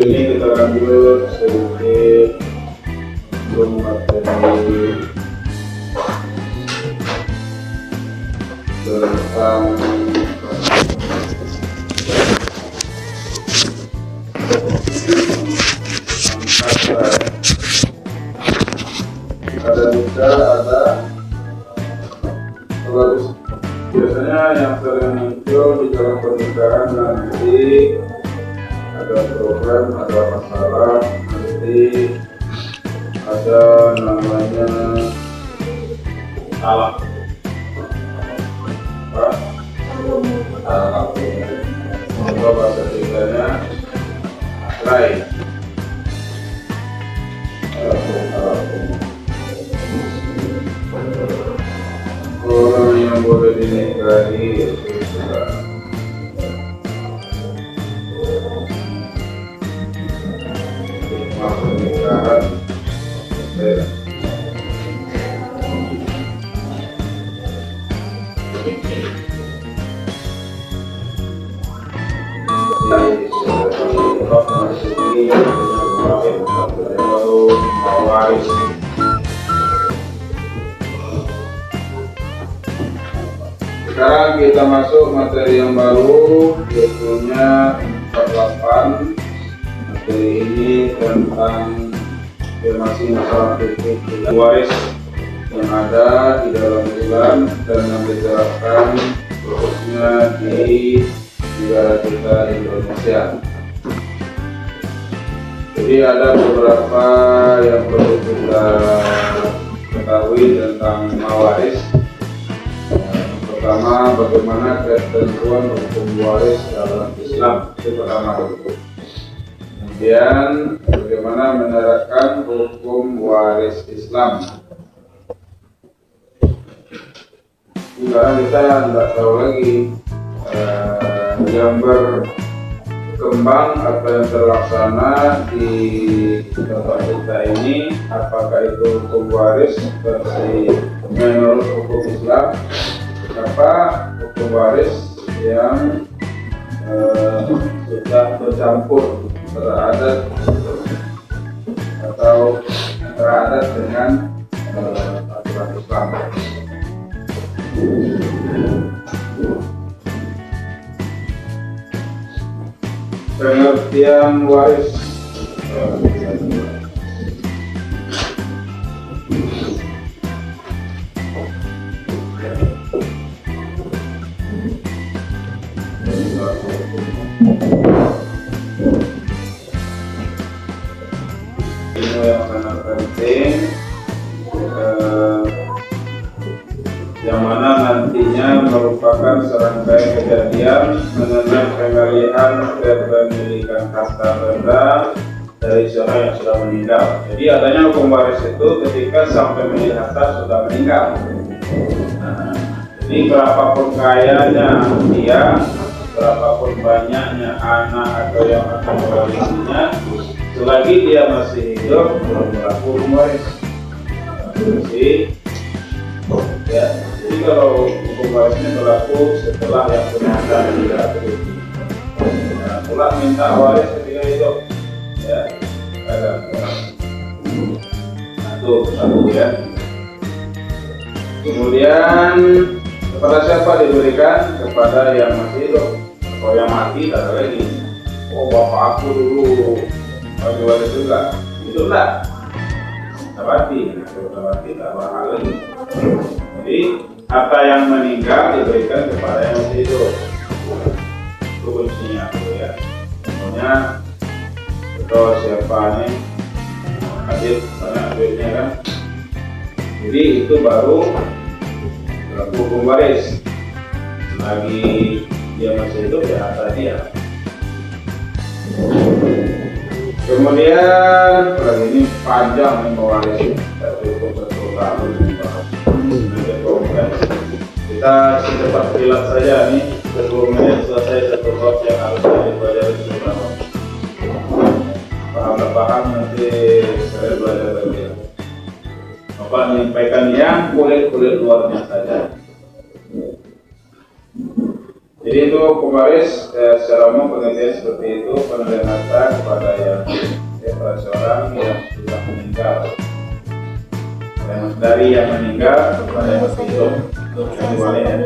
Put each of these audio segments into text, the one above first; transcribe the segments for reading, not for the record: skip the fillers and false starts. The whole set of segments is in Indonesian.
Ini kita lanjut sedikit belum materi tentang ada bisa ada terus biasanya yang sering muncul di dalam pernikahan nanti ada problem, ada masalah, nanti ada namanya talak. Talak. Atau bahasa Indonesianya cerai. Orang yang boleh dinikahi itu sudah pernikahan Sekarang kita masuk materi yang baru, yaitu-nya 48. Materi ini tentang masih masalah fikih waris yang ada di dalam Islam dan yang diterapkan khususnya di negara kita Indonesia. Jadi ada beberapa yang perlu kita ketahui tentang mawaris. Pertama, bagaimana ketentuan hukum waris dalam Islam, itu pertama. Kemudian, bagaimana menerapkan hukum waris Islam. Sekarang kita tidak tahu lagi yang berkembang atau yang terlaksana di tempat kita ini, apakah itu hukum waris versi menurut hukum Islam, apa hukum waris yang sudah bercampur antara adat atau antara adat dengan aturan Islam. Pengertian waris. Ini yang sangat penting, yang mana nantinya merupakan serangkaian kejadian mengenai pengalihan kepemilikan harta benda dari seorang yang sudah meninggal. Jadi adanya hukum waris itu ketika sang pemilik harta sudah meninggal. Jadi berapapun kayanya dia, berapapun banyaknya anak atau yang akan mewarisinya, selagi dia masih hidup belum berlaku hukum waris. Jadi kalau hukum warisnya berlaku setelah yang punya harta tidak terbukti, pula minta waris ketika hidup, ya ada. Satu ya. Kemudian kepada siapa diberikan? Kepada yang masih hidup. Kalau yang mati tak ada lagi. Oh, bapak aku dulu bagi waris juga, itu enggak. Tak mati, tak bakal lagi. Jadi harta yang meninggal diberikan kepada yang masih hidup. Itu kuncinya, ya. Contohnya, betul siapa nih? Hadir, banyak duitnya kan. Jadi itu baru berlaku hukum waris. Lagi dia masih hidup ya harta dia. Kemudian lagi ini panjang nih mewarisi, tapi cukup 1 tahun dibahas. Kita secepat kilat saja nih, 10 menit selesai 1 bab yang harus dipelajari bersama. Paham nanti saya belajar lagi. Apa menyampaikan yang kulit luarnya saja. Jadi Jadi itu pewaris secara umum pengertian seperti itu, penerimaan harta kepada yang pada seorang yang sudah meninggal, dari yang meninggal kepada yang masih hidup. Yang boleh ya.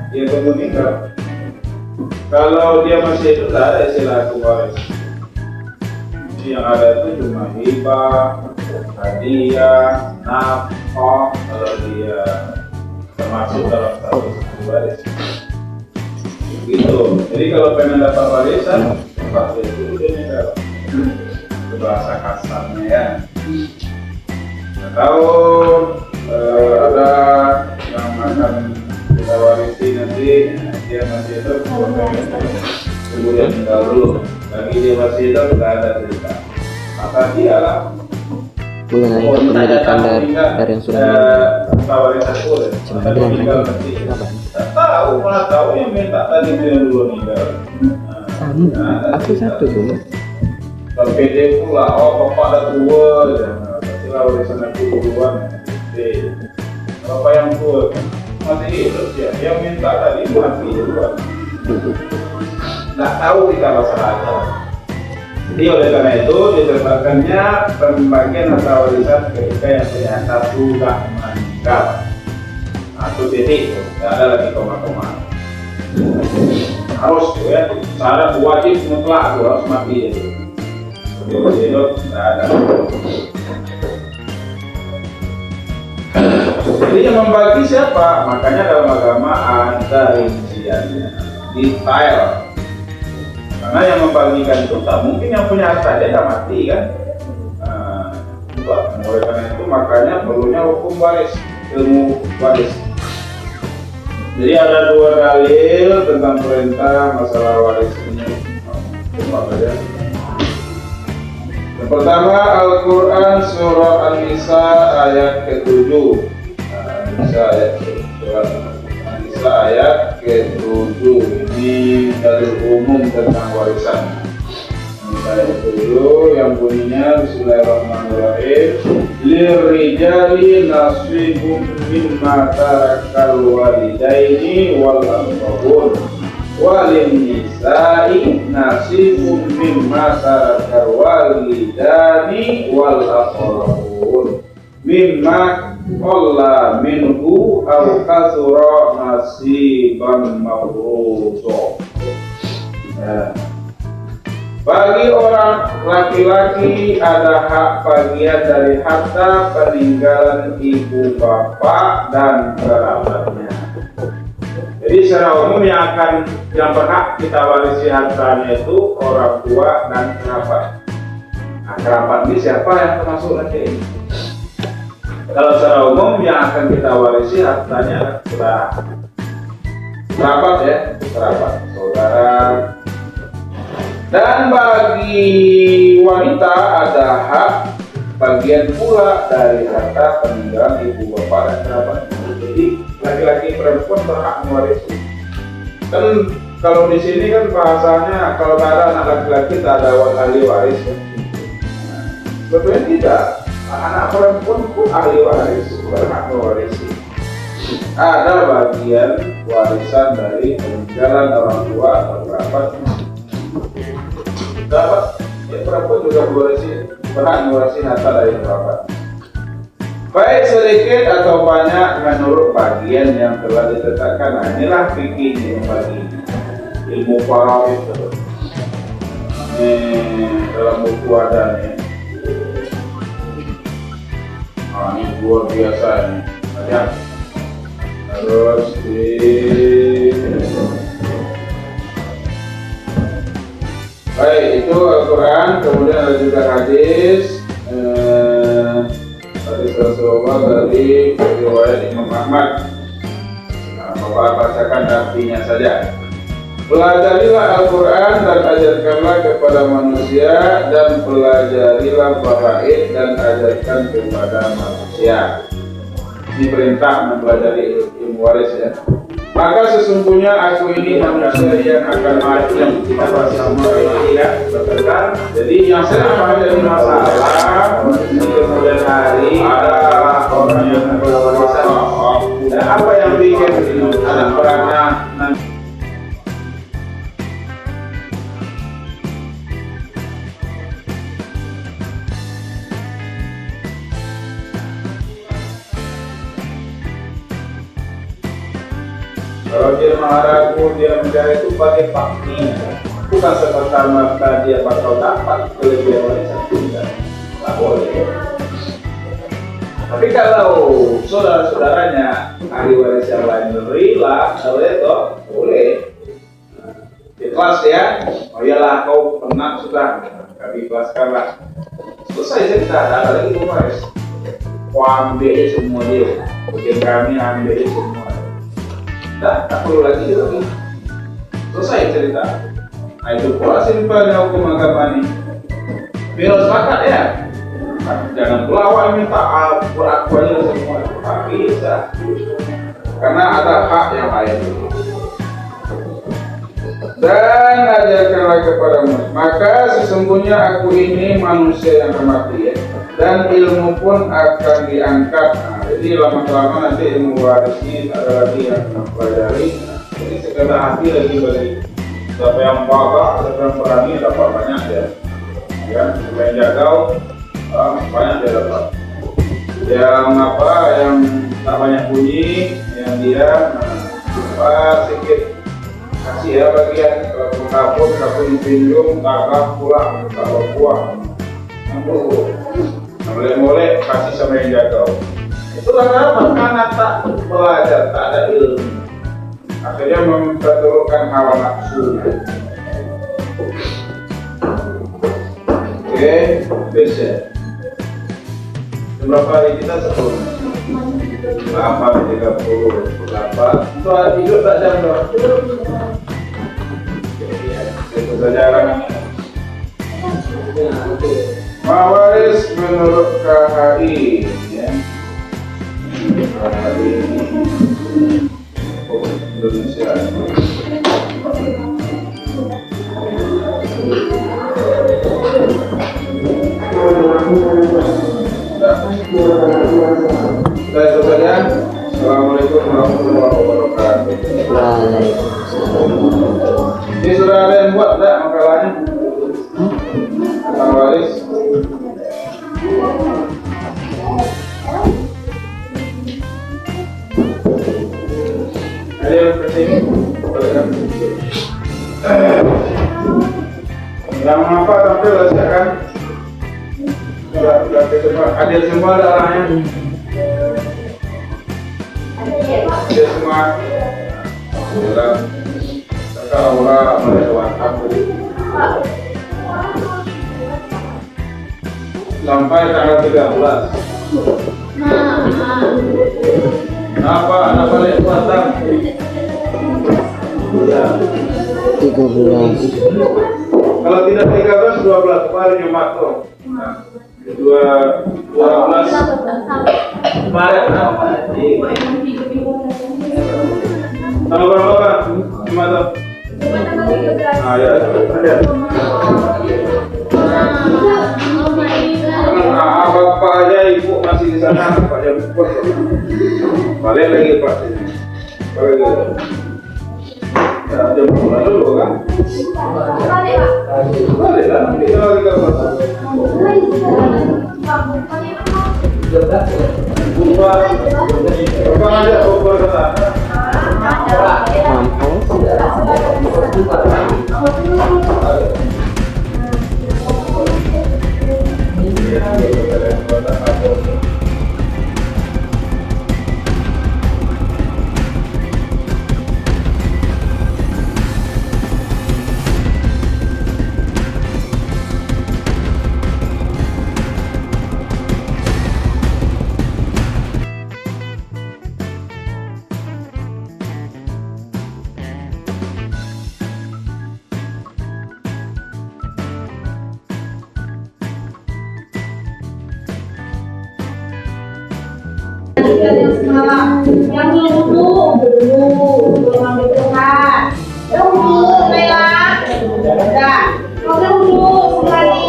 Dia tunggu meninggal. Kalau dia masih hidup, tidak ada istilah pewaris. Yang ada itu cuma hibah, hadiah, nafkah, kalau dia termasuk dalam status waris. Gitu. Jadi kalau pengen dapat warisan, pakai dulu dia meninggal. Itu bahasa kasarnya ya. Atau ada yang akan kita warisi nanti, dia masih hidup, kemudian meninggal dulu. Lagi dia masih hidup, tidak ada cerita. Maka dia lah mengenai pendidikan dari yang sudah warisan boleh. cuma dia meninggal nanti. Tak tahu, malah tahu yang minta tadi itu yang dulu meninggal. Aku satu dulu. Kalau PD pula, oh bapak dah tua, pastilah warisan aku duluan. Bapak yang tua masih hidup ya, yang minta tadi mati duluan. Nggak tahu kita masalahnya. Jadi oleh karena itu ditetapkannya pembagian harta warisan ketika yang ternyata sudah meninggal. Atau titik, tidak ada lagi koma-koma. Harus ya, syarat wajib mutlak harus mati itu. Kalau hidup tidak ada. Jadi yang membagi siapa? Makanya dalam agama ada rinciannya, detail. Karena yang membagikan itu tak mungkin yang punya harta dia dah mati kan. Oleh karena itu makanya perlunya hukum waris, ilmu waris. Jadi ada dua dalil tentang perintah masalah waris ini. Yang pertama Al-Quran surah An-Nisa ayat ke-7. An-Nisa ayat ke-7 ini dalil umum tentang warisan. Ayat ke-7 yang bunyinya Bismillahirrahmanirrahim. Lirijali nasibum mimma tarakal walidaini wal aqrabun walin nisa'i nasibum mimma tarakal walidani wal aqrabun mimma qalla minhu aw kathura nasiban mafruḍa. Bagi orang laki-laki ada hak bagian dari harta peninggalan ibu bapak dan kerabatnya. Jadi secara umum yang berhak kita warisi hartanya itu orang tua dan kerabat. Nah, kerabat ini siapa yang termasuk nanti ini? Kalau secara umum yang akan kita warisi hartanya adalah kerabat ya, kerabat, saudara. Dan bagi wanita ada hak bagian pula dari harta peninggalan ibu bapak dan kerabat. Jadi laki-laki perempuan berhak mewarisi. Kan kalau di sini kan bahasanya kalau ada anak laki-laki tak ada ahli waris. Sebetulnya tidak. Anak perempuan pun ahli waris, berhak mewarisi. Ada bagian warisan dari peninggalan orang tua atau kerabat. Kerabat, ya perempuan juga berhak mewarisi harta dari kerabat. Baik sedikit atau banyak menurut bagian yang telah ditetapkan. Nah, inilah fikih membagi ilmu faraid itu. Ini dalam buku ada nih. Ini luar biasa ini. Banyak. Terus di baik itu Al-Quran, kemudian ada juga hadis Rasulullah dari riwayat Imam Ahmad. Nah, Bapak bacakan artinya saja. Pelajarilah Al-Quran dan ajarkanlah kepada manusia, dan pelajarilah faraid dan ajarkan kepada manusia. Ini perintah mempelajari ilmu waris ya. Maka sesungguhnya aku ini manusia yang akan mati, yang kita bersama ini ya, betul kan? Jadi yang sering menjadi masalah Kalau dia melarangku, dia mencari itu pakai fakti, bukan serta-merta dia bakal dapat kelebihan warisan tidak. Tak boleh. Tapi kalau saudara-saudaranya ahli waris yang lain rela, boleh. Ikhlas ya. Oh iyalah, kau pernah sudah, kami ikhlaskanlah. Selesai cerita, ada lagi waris. Kau ambil aja semua dia, bagian kami ambil aja semua. Tak perlu lagi. Selesai cerita. Nah itu pula simpelnya hukum agama ini. Biar sepakat ya. Jangan pula awal minta aku aja semua. Tak bisa. Karena ada hak yang lain. Dan ajarkanlah kepadamu, maka sesungguhnya aku ini manusia yang mati ya. Dan ilmu pun akan diangkat. Nah, jadi lama-lama nanti ilmu waris ini ada lagi yang pelajari. Jadi sekedar hati lagi bagi siapa yang bangga, siapa yang berani dapat banyak ya. Ya, siapa yang jagau banyak dia dapat. Yang tak banyak bunyi, yang dia sedikit kasih ya bagian kalau kapun pinjam kakak pulang kalau buah boleh kasih sama yang jagau. Itulah kenapa anak tak belajar, tak ada ilmu, akhirnya memperturutkan hawa nafsu. Oke, bisa. Berapa hari kita 10? 8:38. Soal hidup tak jam berapa? Itu saja lah. Mawaris menurut KHI ya. KHI Indonesia. Saya saja. Assalamualaikum warahmatullahi wabarakatuh. Waalaikumsalam. Ini sudah ada yang buat enggak makalahnya? Tentang waris. Ada yang penting? Yang apa tampil rasakan? Sudah semua, adil semua ada arahnya. Adil semua. Alhamdulillah. Allah melewatkan sampai tanggal 13. Kenapa anak balik puasa? Ya. 13. Kalau tidak 13, 12 kemarin Jumat tuh. Nah, 12 kemarin apa? Tanggal berapa? Jumat tuh. Ah ya, ada. Bapak aja ibu masih di sana, Pak jam balik lagi Pak. Balik lagi. Ya, jam berapa dulu kan? Balik lah, kita lagi ke pasar. Bapak ada obat kata. Yang dulu belum ambil Tuhan. Dulu, Bella. Udah. Kau dulu sekali.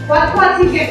Kuat-kuat sih, Kek.